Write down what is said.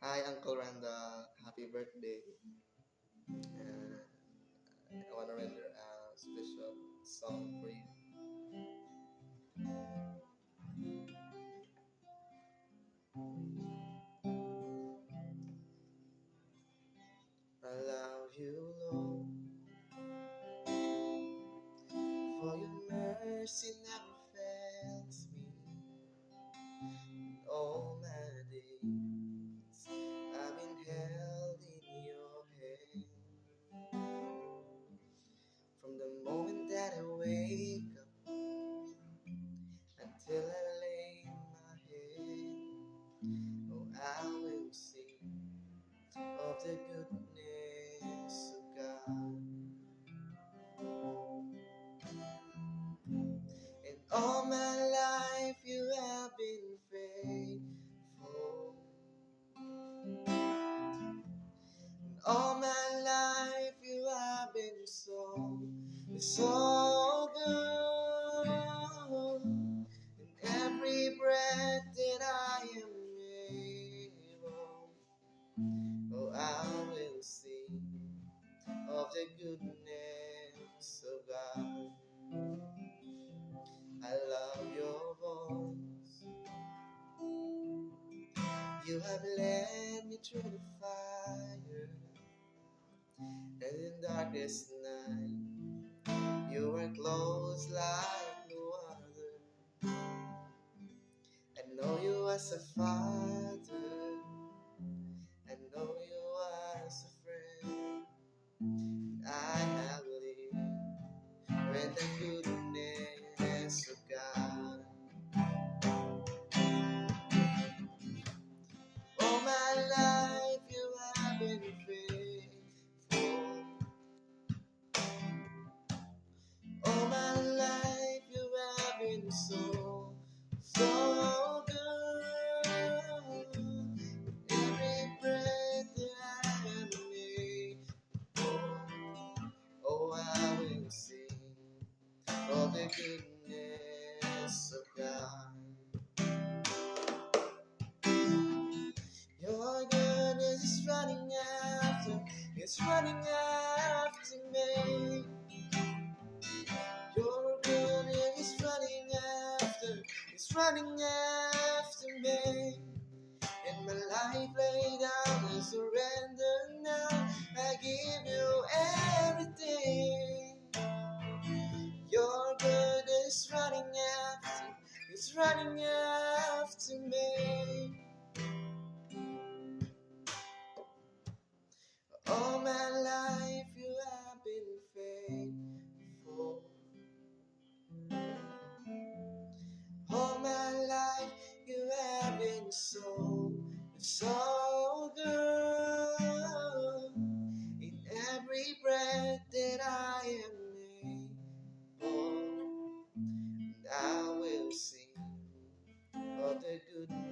Hi, Uncle Randa. Happy birthday. I want to render a special song for you. I love you, Lord, for your mercy never fails me. All my days, I've been held in your hand. From the moment that I wake up until I lay my head, oh, I will sing of the goodness of God. And all my life you have been faithful. And all my life you have been so good. And every breath that I am able, oh, I will sing of the goodness of God. I love your voice. You have led me through the fire and in darkest night. You were close like no other. I know you as a father. I know you as a friend. I have lived with the goodness of God. All my life you have been faithful. All my life you have been so good. Every breath that I am able, oh, I will sing of the goodness of God. Your goodness is running after me. Your goodness is running after me. And my life laid down, I surrender now. I give you everything. Your goodness is running after me. All my life you have been faithful. All my life you have been so good. In every breath that I am able, and I will sing of the goodness